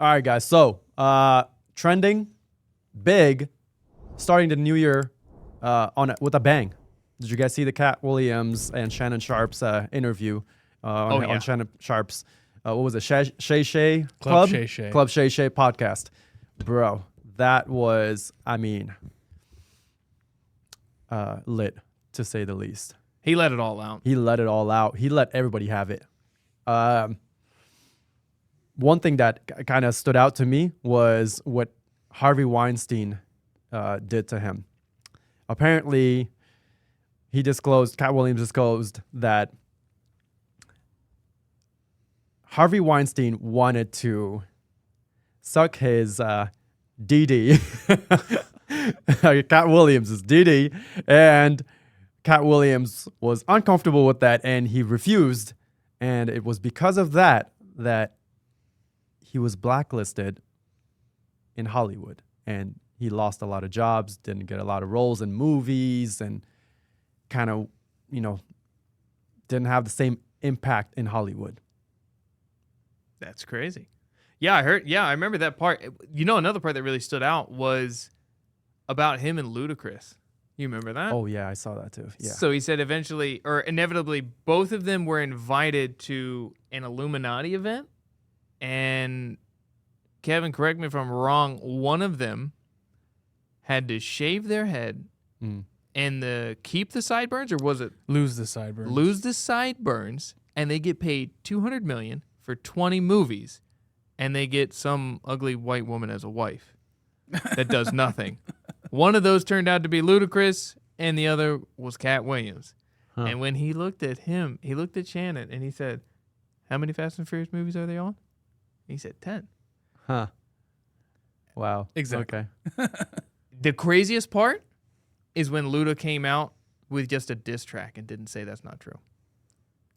All right, guys. So, trending big, starting the new year with a bang. Did you guys see the Cat Williams and Shannon Sharpe's interview on Shannon Sharpe's, what was it, Shay Shay Club Shay Shay. Club Shay Shay Podcast? Bro, that was, lit, to say the least. He let it all out. He let it all out. He let everybody have it. One thing that kind of stood out to me was what Harvey Weinstein did to him. Apparently, Cat Williams disclosed that Harvey Weinstein wanted to suck his DD. Cat Williams is DD, and Cat Williams was uncomfortable with that, and he refused. And it was because of that he was blacklisted in Hollywood, and he lost a lot of jobs, didn't get a lot of roles in movies, and kind of, didn't have the same impact in Hollywood. That's crazy. Yeah, I remember that part. Another part that really stood out was about him and Ludacris. You remember that? Oh, yeah, I saw that too. Yeah. So he said inevitably, both of them were invited to an Illuminati event. And Kevin, correct me if I'm wrong, one of them had to shave their head and keep the sideburns, or was it Lose the sideburns. lose the sideburns, and they get paid $200 million for 20 movies, and they get some ugly white woman as a wife that does nothing. One of those turned out to be Ludacris, and the other was Cat Williams. Huh. And when he looked at him, he looked at Shannon, and he said, "How many Fast and Furious movies are they on?" He said 10. Huh. Wow. Exactly. Okay. The craziest part is when Luda came out with just a diss track and didn't say that's not true.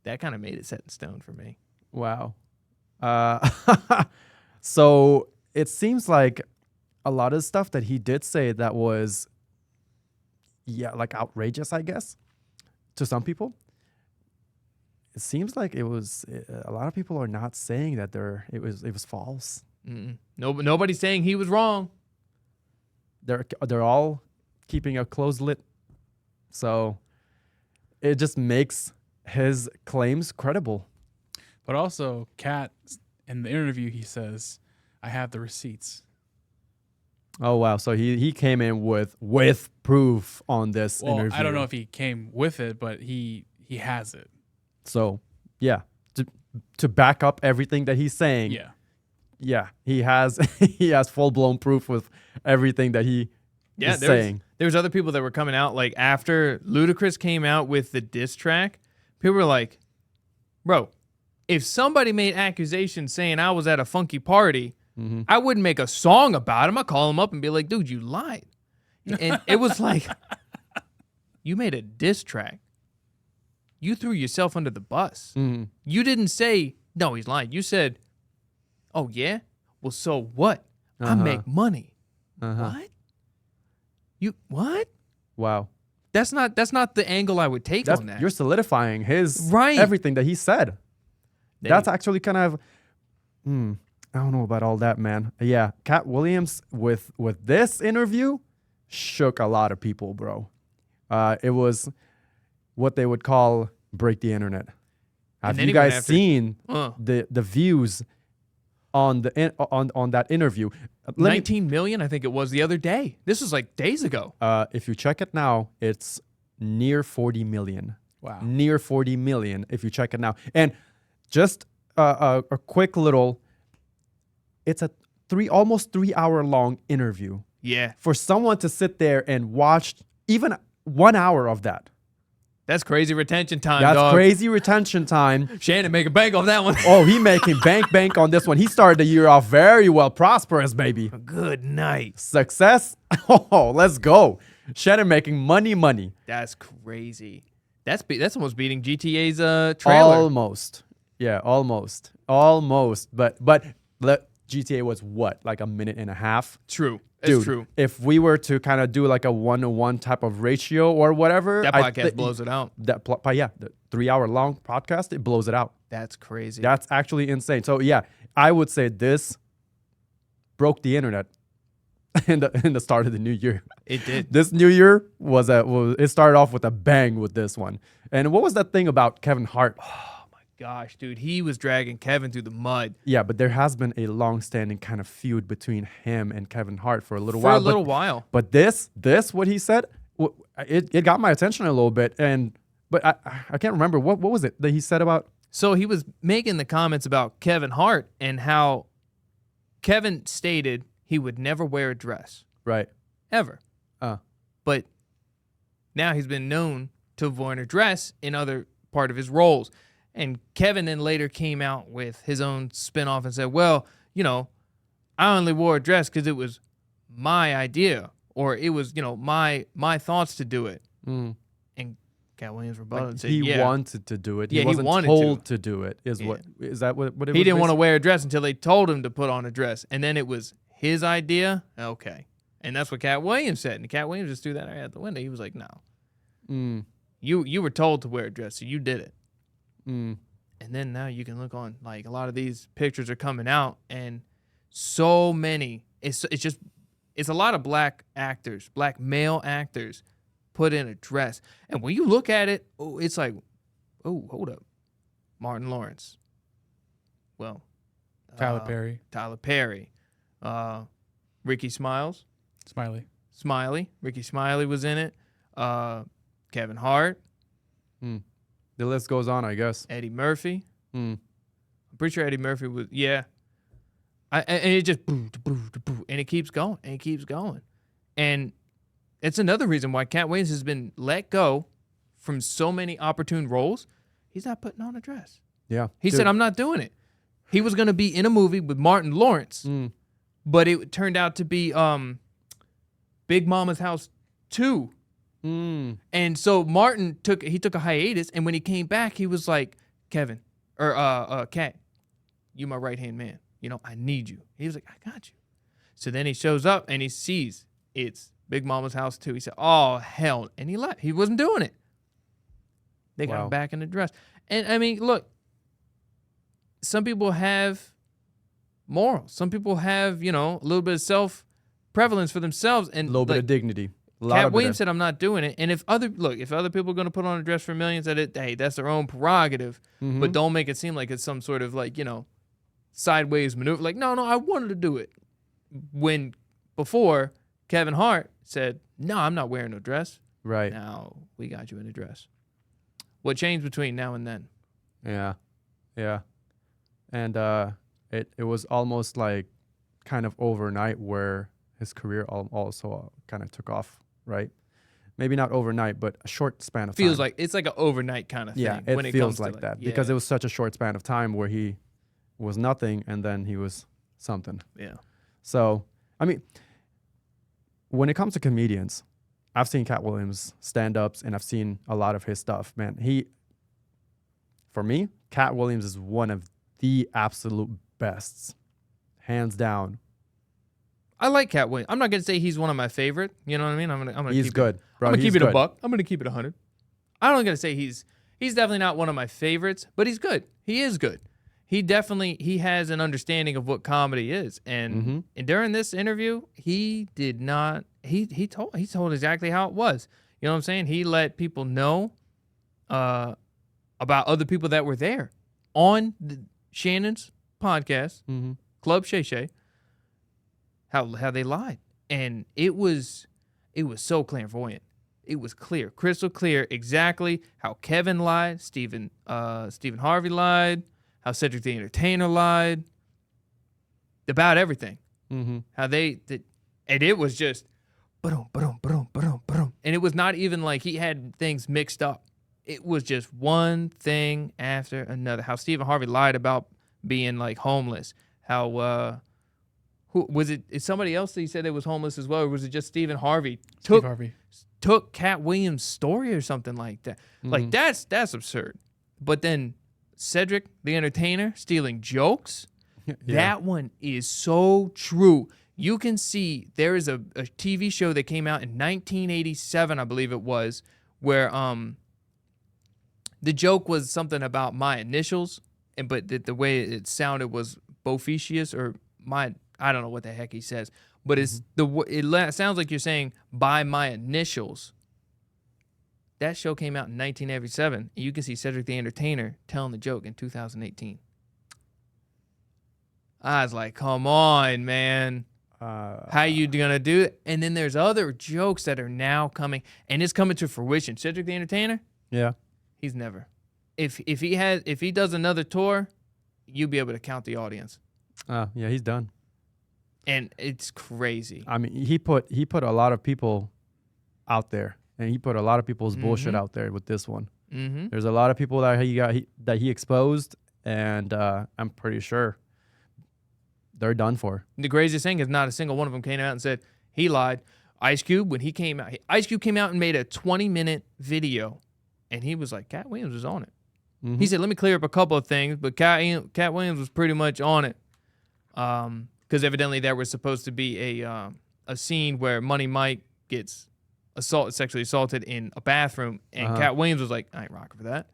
That kind of made it set in stone for me. Wow. So it seems like a lot of stuff that he did say that was, like outrageous, I guess, to some people. It seems like it was, a lot of people are not saying that it was false. Nobody's saying he was wrong. They're all keeping a closed lid. So it just makes his claims credible. But also, Cat, in the interview, he says, "I have the receipts." Oh, wow. So he came in with proof on this interview. I don't know if he came with it, but he has it. So, yeah, to back up everything that he's saying. Yeah, he has full-blown proof with everything that he is saying. There was other people that were coming out, like after Ludacris came out with the diss track, people were like, bro, if somebody made accusations saying I was at a funky party, I wouldn't make a song about him. I'd call him up and be like, dude, you lied. And it was like, you made a diss track. You threw yourself under the bus. You didn't say, no, he's lying. You said, oh, yeah? Well, so what? I make money. What? What? Wow. That's not the angle I would take on that. You're solidifying everything that he said. That's actually kind of, I don't know about all that, man. Yeah, Cat Williams with this interview shook a lot of people, bro. It was what they would call break the internet. Have you guys seen the views on that interview? 19 million, I think it was the other day. This was like days ago. If you check it now, it's near 40 million. Wow. Near 40 million if you check it now. And just a quick little, it's a almost 3 hour long interview. Yeah. For someone to sit there and watch even 1 hour of that. That's crazy retention time, That's dog. crazy retention time. Shannon making bank off that one. Oh, he making bank on this one. He started the year off very well, prosperous, baby. Good night. Success. Oh, let's go. Shannon making money. That's crazy. That's almost beating GTA's trailer. Almost. Yeah, almost. But GTA was what, like a minute and a half? True. Dude, It's true. If we were to kind of do like a 1-to-1 type of ratio or whatever, That podcast blows it out. The 3 hour long podcast, it blows it out. That's crazy. That's actually insane. So yeah, I would say this broke the internet in the start of the new year. It did. This new year it started off with a bang with this one. And what was that thing about Kevin Hart? Oh my gosh, dude, he was dragging Kevin through the mud Yeah, but there has been a long-standing kind of feud between him and Kevin Hart for a little for while. a little while. But this what he said, it got my attention a little bit. But I can't remember what was it that he said about. So he was making the comments about Kevin Hart and how Kevin stated he would never wear a dress. Right. Ever. But now he's been known to have worn a dress in other part of his roles. And Kevin then later came out with his own spinoff and said, well, I only wore a dress because it was my idea, or it was, my thoughts to do it. Mm. And Cat Williams rebutted and said, he wanted to do it. Yeah, he wasn't wanted told to do it. Is that what it was? He didn't want to wear a dress until they told him to put on a dress. And then it was his idea. Okay. And that's what Cat Williams said. And Cat Williams just threw that out the window. He was like, no. Mm. You were told to wear a dress, so you did it. Mm. And then now you can look on, like, a lot of these pictures are coming out, and so many. It's a lot of black male actors put in a dress. And when you look at it, it's like, oh, hold up. Martin Lawrence. Well. Tyler Perry. Ricky Smiley. Ricky Smiley was in it. Kevin Hart. Mm. The list goes on, I guess. Eddie Murphy. Mm. I'm pretty sure Eddie Murphy was, yeah. And it just, and it keeps going, And it's another reason why Cat Williams has been let go from so many opportune roles. He's not putting on a dress. Yeah. He said, I'm not doing it. He was going to be in a movie with Martin Lawrence, but it turned out to be Big Mama's House 2. Mm. And so Martin took a hiatus, and when he came back, he was like, Cat, you my right-hand man. I need you. He was like, I got you. So then he shows up, and he sees it's Big Mama's House 2. He said, oh, hell. And he left. He wasn't doing it. They got him back in the dress. And, I mean, look, some people have morals. Some people have, a little bit of self-prevalence for themselves. And a little bit of dignity. Cat Williams said, I'm not doing it. And if other people are going to put on a dress for millions, hey, that's their own prerogative. Mm-hmm. But don't make it seem like it's some sort of sideways maneuver. Like, no, I wanted to do it. When before Kevin Hart said, no, I'm not wearing no dress. Right. Now we got you in a dress. What changed between now and then? Yeah. Yeah. And it was almost like kind of overnight where his career also kind of took off. Right, maybe not overnight, but a short span of time. Feels like it's like an overnight kind of thing. Yeah, it feels like that because it was such a short span of time where he was nothing and then he was something. Yeah. So, I mean, when it comes to comedians, I've seen Cat Williams stand-ups and I've seen a lot of his stuff. Man, for me, Cat Williams is one of the absolute bests, hands down. I like Cat Williams. I'm not gonna say he's one of my favorite. You know what I mean? I'm gonna. He's good, bro. I'm gonna keep it a buck. I'm gonna keep it 100. I'm not gonna say he's definitely not one of my favorites, but he's good. He is good. He has an understanding of what comedy is, and during this interview, he did not. He told exactly how it was. You know what I'm saying? He let people know about other people that were there on Shannon's podcast, Club Shay Shay. How they lied, and it was so clairvoyant. It was clear, crystal clear, exactly how Kevin lied, Stephen Harvey lied, how Cedric the Entertainer lied, about everything. Mm-hmm. How and it was just, and it was not even like he had things mixed up. It was just one thing after another. How Stephen Harvey lied about being like homeless. How who was it? Is somebody else that he said they was homeless as well, or was it just Stephen Harvey? Took Cat Williams' story or something like that. Like that's absurd. But then Cedric the Entertainer stealing jokes. Yeah. That one is so true. You can see there is a TV show that came out in 1987, I believe it was, where the joke was something about my initials, but the way it sounded was Boficious or I don't know what the heck he says, but it's it sounds like you're saying by my initials. That show came out in 1987. And you can see Cedric the Entertainer telling the joke in 2018. I was like, come on, man. How you gonna do it? And then there's other jokes that are now coming, and it's coming to fruition. Cedric the Entertainer? Yeah. He's never. If he does another tour, you'll be able to count the audience. Yeah, he's done. And it's crazy. I mean, he put a lot of people out there, and he put a lot of people's bullshit out there with this one. Mm-hmm. There's a lot of people that he exposed, and I'm pretty sure they're done for. The craziest thing is not a single one of them came out and said he lied. Ice Cube, when he came out, Ice Cube came out and made a 20-minute video, and he was like, Cat Williams was on it. Mm-hmm. He said, let me clear up a couple of things, but Cat Williams was pretty much on it. Because evidently there was supposed to be a scene where Money Mike gets sexually assaulted in a bathroom, and Cat Williams was like, I ain't rocking for that.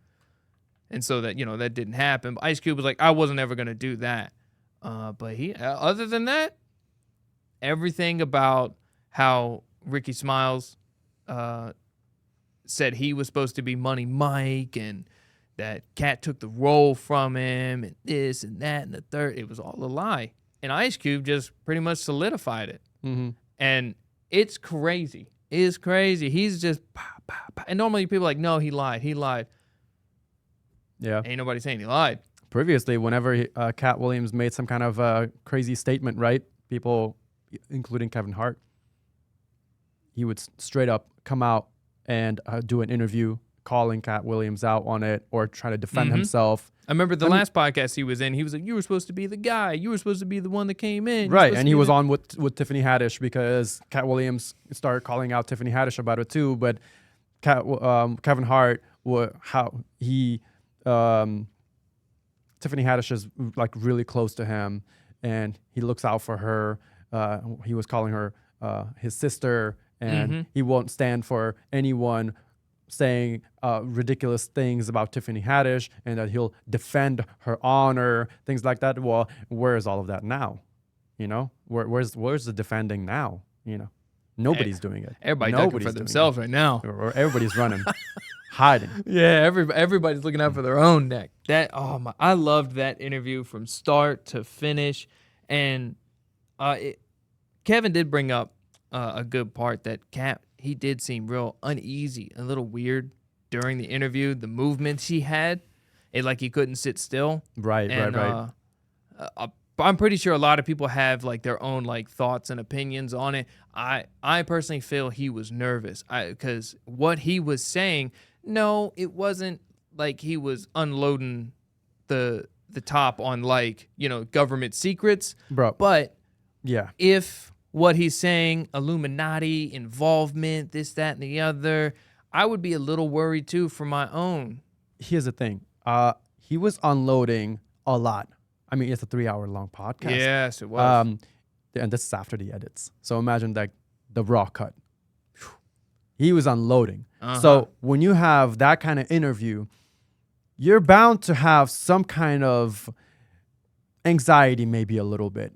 And so that, that didn't happen. But Ice Cube was like, I wasn't ever going to do that. But he, other than that, everything about how Ricky Smiles said he was supposed to be Money Mike and that Cat took the role from him and this and that and the third, it was all a lie. And Ice Cube just pretty much solidified it. Mm-hmm. And it's crazy. It's crazy. He's just, and normally people are like, no, he lied. He lied. Yeah. Ain't nobody saying he lied. Previously, whenever Cat Williams made some kind of crazy statement, right? People, including Kevin Hart, he would straight up come out and do an interview calling Cat Williams out on it or try to defend himself. I remember the last podcast he was in, he was like, you were supposed to be the guy. You were supposed to be the one that came in. Right, and he was on with Tiffany Haddish because Cat Williams started calling out Tiffany Haddish about it too, but Kevin Hart, Tiffany Haddish is like really close to him, and he looks out for her. He was calling her his sister, and he won't stand for anyone saying ridiculous things about Tiffany Haddish, and that he'll defend her honor, things like that. Well, where is all of that now? Where's the defending now? Nobody's doing it. Everybody's looking for themselves right now. Or everybody's running, hiding. Yeah, everybody's looking out for their own neck. I loved that interview from start to finish, and Kevin did bring up a good part that Cat. He did seem real uneasy, a little weird during the interview. The movements he had, like he couldn't sit still. Right. I'm pretty sure a lot of people have like their own like thoughts and opinions on it. I personally feel he was nervous because what he was saying, no, it wasn't like he was unloading the top on like government secrets, bro. But yeah, if what he's saying, Illuminati involvement, this, that, and the other, I would be a little worried too for my own. Here's the thing. He was unloading a lot. I mean, it's a 3-hour-long podcast. Yes, it was. And this is after the edits. So imagine like the raw cut. He was unloading. So when you have that kind of interview, you're bound to have some kind of anxiety, maybe a little bit,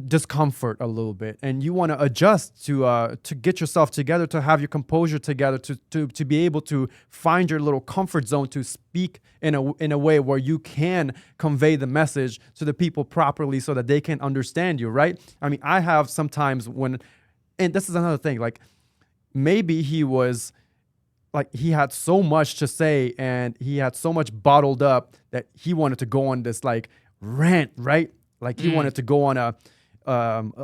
discomfort a little bit, and you want to adjust to get yourself together, to have your composure together, to be able to find your little comfort zone, to speak in a way where you can convey the message to the people properly so that they can understand you, right? I mean, I have sometimes and this is another thing, like maybe he was like he had so much to say and he had so much bottled up that he wanted to go on this like rant, right? Like he wanted to go on a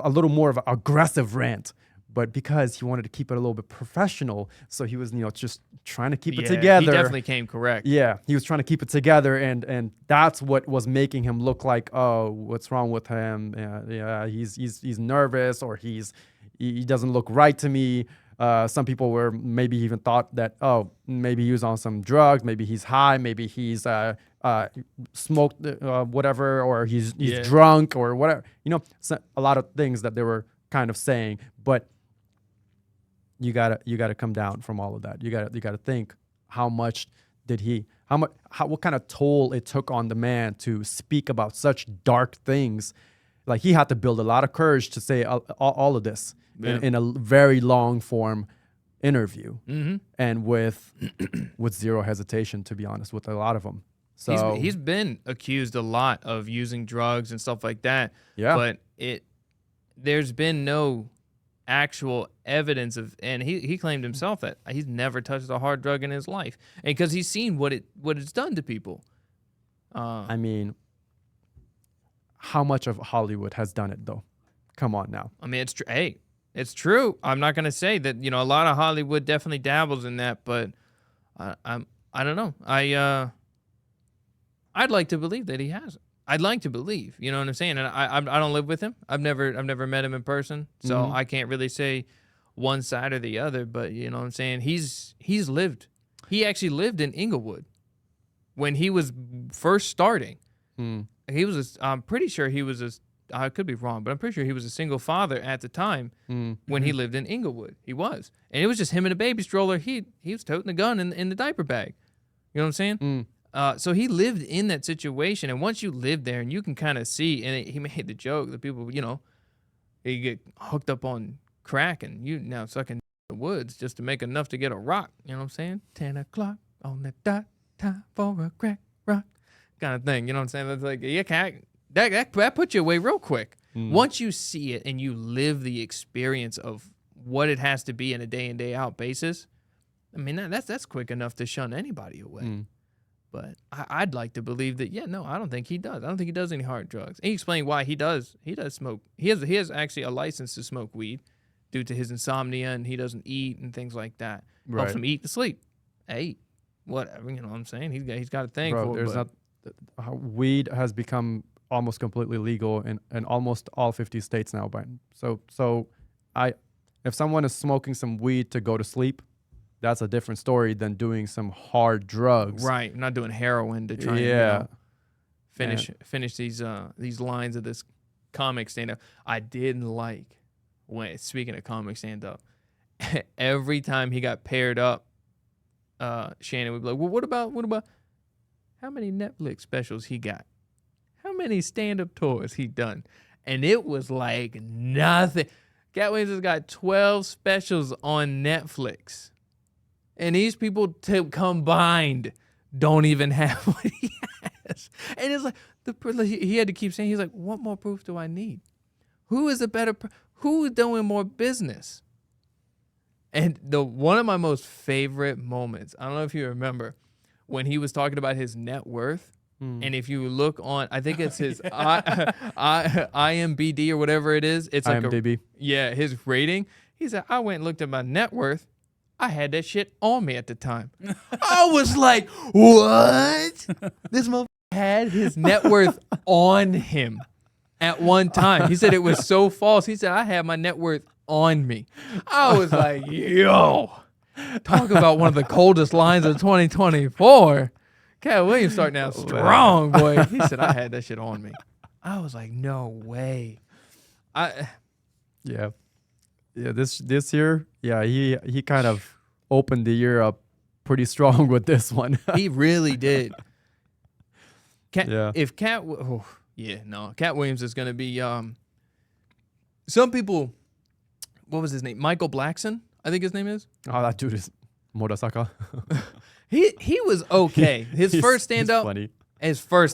little more of an aggressive rant, but because he wanted to keep it a little bit professional, so he was just trying to keep it together. He definitely came correct. Yeah, he was trying to keep it together, and that's what was making him look like, oh, what's wrong with him? Yeah, he's nervous, or he doesn't look right to me. Some people were maybe even thought that, oh, maybe he was on some drugs, maybe he's high, maybe he's smoked whatever, or he's drunk or whatever. So a lot of things that they were kind of saying, but you gotta come down from all of that. You gotta think, what kind of toll it took on the man to speak about such dark things. like he had to build a lot of courage to say all of this in a very long form interview, and with zero hesitation, to be honest, with a lot of them. So he's been accused a lot of using drugs and stuff like that. Yeah. But there's been no actual evidence of, and he claimed himself that he's never touched a hard drug in his life, and because he's seen what it's done to people. I mean, how much of Hollywood has done it though? Come on now. I mean, it's true. Hey, it's true. I'm not gonna say that, a lot of Hollywood definitely dabbles in that, but I don't know. I'd like to believe that he hasn't. I'd like to believe, you know what I'm saying? And I don't live with him. I've never met him in person, so I can't really say one side or the other. But you know what I'm saying? He's lived. He actually lived in Inglewood when he was first starting. He was. I'm pretty sure he was. I could be wrong, but I'm pretty sure he was a single father at the time when he lived in Inglewood. He was, and it was just him in a baby stroller. He was toting the gun in the diaper bag. You know what I'm saying? So he lived in that situation, and once you live there, and you can kind of see, and he made the joke that people, you get hooked up on crack, and you now sucking the woods just to make enough to get a rock. You know what I'm saying? 10 o'clock on the dot, time for a crack rock, kind of thing. You know what I'm saying? That's like, yeah, that puts you away real quick. Once you see it and you live the experience of what it has to be in a day in, day out basis, I mean, that's quick enough to shun anybody away. But I'd like to believe that, I don't think he does. I don't think he does any hard drugs. And he explained why he does smoke. He has actually a license to smoke weed due to his insomnia, and he doesn't eat and things like that. Right. Helps him eat to sleep. Hey, whatever, you know what I'm saying? He's got a thing for it. Weed has become almost completely legal in almost all 50 states now. So if someone is smoking some weed to go to sleep, that's a different story than doing some hard drugs. Right. I'm not doing heroin to try and finish these lines of this comic stand-up. I didn't like when, speaking of comic stand-up, every time he got paired up, Shannon would be like, well, what about how many Netflix specials he got? How many stand-up tours he done? And it was like nothing. Cat Williams has got 12 specials on Netflix. And these people combined don't even have what he has. And it's like, he had to keep saying, he's like, what more proof do I need? Who is who's doing more business? And one of my most favorite moments, I don't know if you remember, when he was talking about his net worth. And if you look on, I think it's his IMBD or whatever it is. It's like IMDb. His rating. He said, I went and looked at my net worth. I had that shit on me at the time. I was like, what? This motherfucker had his net worth on him at one time. He said it was so false. He said, I had my net worth on me. I was like, yo, talk about one of the coldest lines of 2024. Cat Williams starting out strong, boy. He said, I had that shit on me. I was like, no way. This year, he kind of opened the year up pretty strong with this one. He really did. If Cat Williams is going to be some people, what was his name? Michael Blackson, I think his name is. Oh, that dude is Murasaka. He was okay. His first stand-up, funny.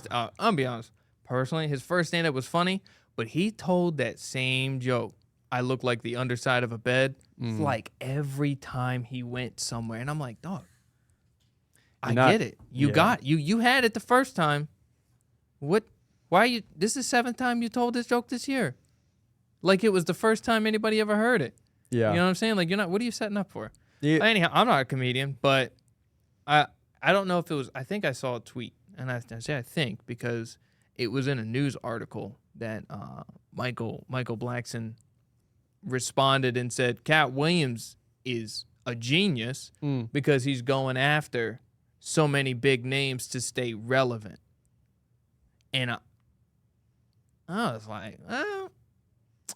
I'll be honest, personally, his first stand-up was funny, but he told that same joke, I look like the underside of a bed, like every time he went somewhere. And I'm like, dog, get it. You had it the first time. Why are you, this is the 7th time you told this joke this year. Like it was the first time anybody ever heard it. Yeah. You know what I'm saying? Like what are you setting up for? Yeah. Anyhow, I'm not a comedian, but I don't know if it was, I think I saw a tweet, and I say I think because it was in a news article that Michael Blackson responded and said Cat Williams is a genius because he's going after so many big names to stay relevant. And I was like, I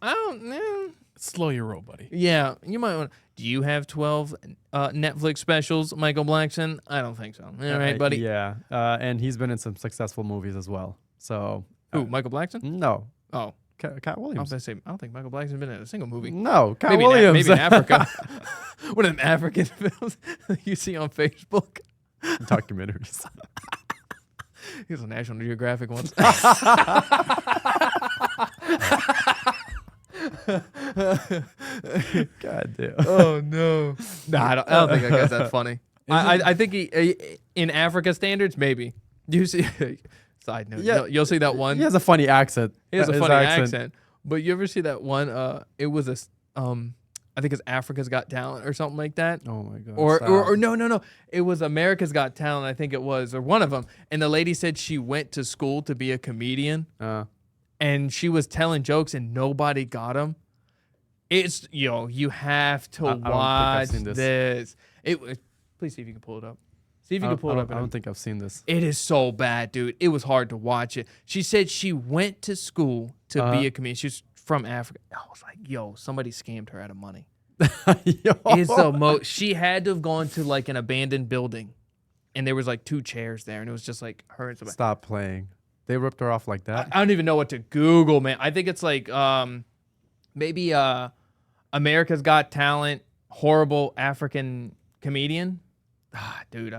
don't know. Slow your roll, buddy. Yeah, you might want. Do you have 12 Netflix specials, Michael Blackson? I don't think so. All right, buddy. Yeah, and he's been in some successful movies as well. So who? Michael Blackson? No. Oh, Cat I Williams. was gonna say, I don't think Michael Black's been in a single movie. No, Cat Maybe Williams. maybe in Africa. One of them African films you see on Facebook. Documentaries. He was on National Geographic once. God damn. Oh no! Nah, I don't think that guy's that funny. I think he in Africa standards maybe. You see, side note. Yeah. You'll see that one. He has a funny accent. He has a His funny accent. But you ever see that one? It was I think it's Africa's Got Talent or something like that. Oh my god. Or no. It was America's Got Talent, I think it was, or one of them. And the lady said she went to school to be a comedian, and she was telling jokes, and nobody got them. It's you have to watch this. Please see if you can pull it up. See if you can pull it up. I don't think I've seen this. It is so bad, dude. It was hard to watch it. She said she went to school to be a comedian. She was from Africa. I was like, somebody scammed her out of money. It's the most. She had to have gone to like an abandoned building, and there was like 2 chairs there, and it was just like her and somebody. Stop playing. They ripped her off like that. I don't even know what to Google, man. I think it's like maybe America's Got Talent, horrible African comedian. Dude,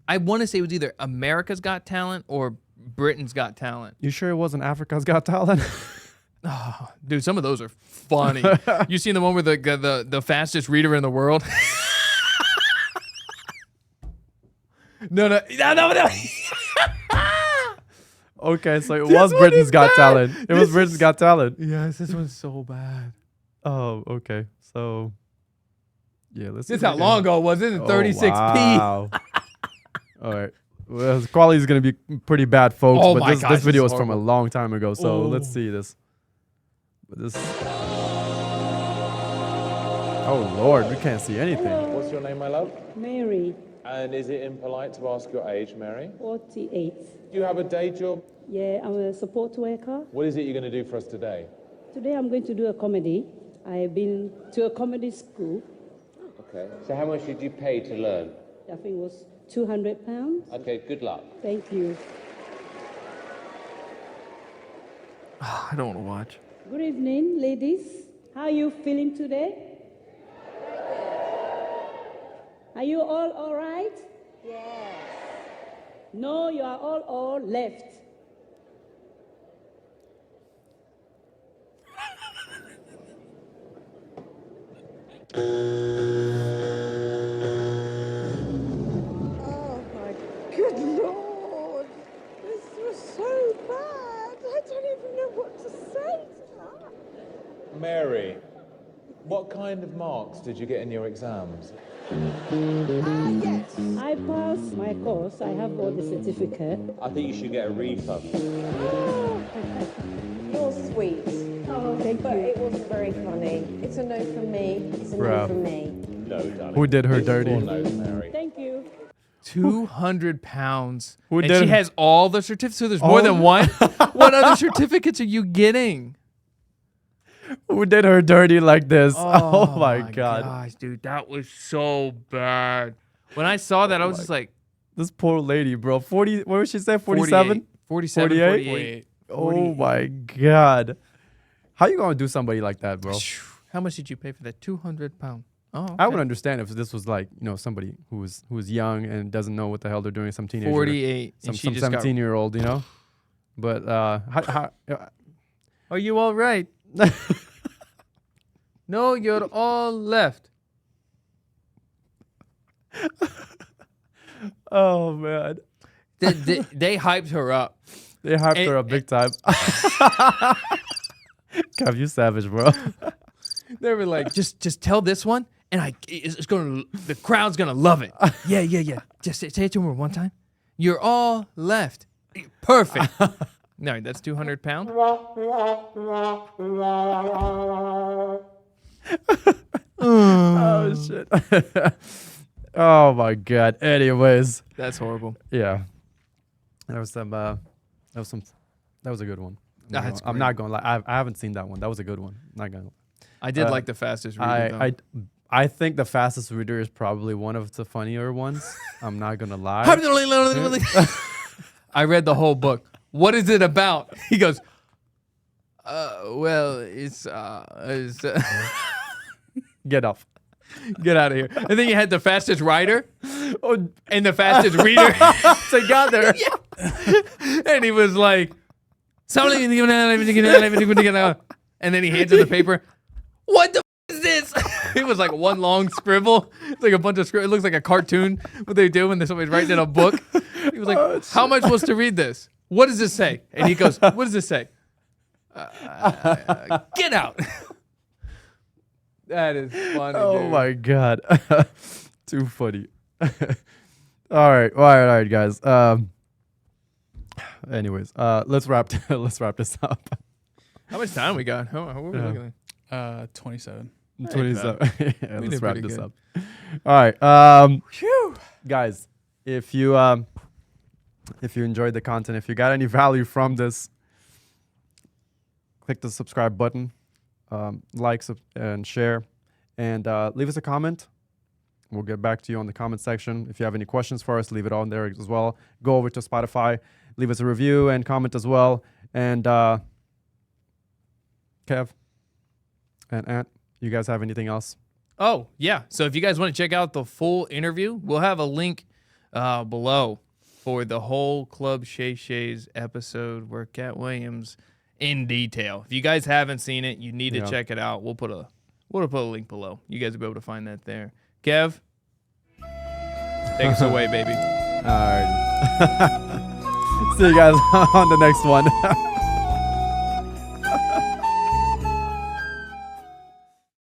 I want to say it was either America's Got Talent or Britain's Got Talent. You sure it wasn't Africa's Got Talent? Oh, dude, some of those are funny. You seen the one with the fastest reader in the world? No. Okay, so it was Britain's Got Talent. It was Britain's Got Talent. Yes, this one's so bad. Oh, okay. So, yeah, let's. This how long ago it was. This is 36p. Wow. All right. Well, the quality is going to be pretty bad, folks. Oh but my this gosh, video this is is from a horrible. long time ago, so let's see this. But this. Oh Lord, we can't see anything. What's your name, my love? Mary, And is it impolite to ask your age, Mary? 48. Do you have a day job? Yeah, I'm a support worker. What is it you're going to do for us today? Today I'm going to do a comedy. I've been to a comedy school. Okay. So how much did you pay to learn? I think it was £200. Okay, good luck. Thank you. I don't want to watch. Good evening, ladies. How are you feeling today? Are you all right? Yes. No, you are all left. Oh my good Lord! This was so bad. I don't even know what to say to that. Mary, what kind of marks did you get in your exams? Yes. I passed my course. I have all the certificate. I think you should get a refund. You're sweet. Oh, thank But you. it wasn't very funny. It's a no from me. It's a Bruh. no from me. No, darling. Who did her It's dirty? full note, Mary. Thank you. 200 pounds. Who and did she it? has all the certificates. So there's more than one. What other certificates are you getting? Who did her dirty like this? Oh, my God. Gosh, dude, that was so bad. When I saw that, I was just like, This poor lady, bro. 40, what did she say? 47? 47, 48? 48. Oh my God. How you gonna do somebody like that, bro? How much did you pay for that? 200 pounds. Oh, okay. I would understand if this was like, somebody who's young and doesn't know what the hell they're doing, some teenager. 48. Some and she just 17-year-old, But Are you all right? No, you're all left. oh man. They hyped her up. They hyped And- her up big time. Kev, you savage, bro. They were like, just tell this one, and the crowd's gonna love it. Yeah. Just say it to him one time. You're all left. Perfect. No, that's 200 pounds. Oh shit. Oh my God. Anyways, That's horrible. yeah. That was a good one. That's I'm great. not gonna lie. I haven't seen that one. That was a good one. Not gonna. I did Uh, like the fastest reader. I think the fastest reader is probably one of the funnier ones. I'm not gonna lie. I read the whole book. What is it about? He goes, Well, it's Get off. get out of here. And then you had the fastest writer and the fastest reader. They got there. And he was like, and then he hands her the paper. What the is this? It was like one long scribble. It's like a bunch of scribble. It looks like a cartoon. What they do when somebody's writing in a book. He was like, how am I supposed to read this? What does this say? And he goes, what does this say? Get out. That is funny. Oh dude. my god. Too funny. All right, guys. Anyways, let's wrap this up. How much time we got? What were we looking at? 27. 27. Yeah, We let's did wrap pretty this good. up. All right. Guys, if you enjoyed the content, if you got any value from this, click the subscribe button, like and share, and leave us a comment. We'll get back to you on the comment section. If you have any questions for us, leave it on there as well. Go over to Spotify, leave us a review and comment as well. And Kev and Ant, you guys have anything else? Oh, yeah. So if you guys want to check out the full interview, we'll have a link below for the whole Club Shay Shay's episode where Cat Williams in detail. If you guys haven't seen it, you need to check it out. We'll put a link below. You guys will be able to find that there. Kev, take us away, baby. All right. See you guys on the next one.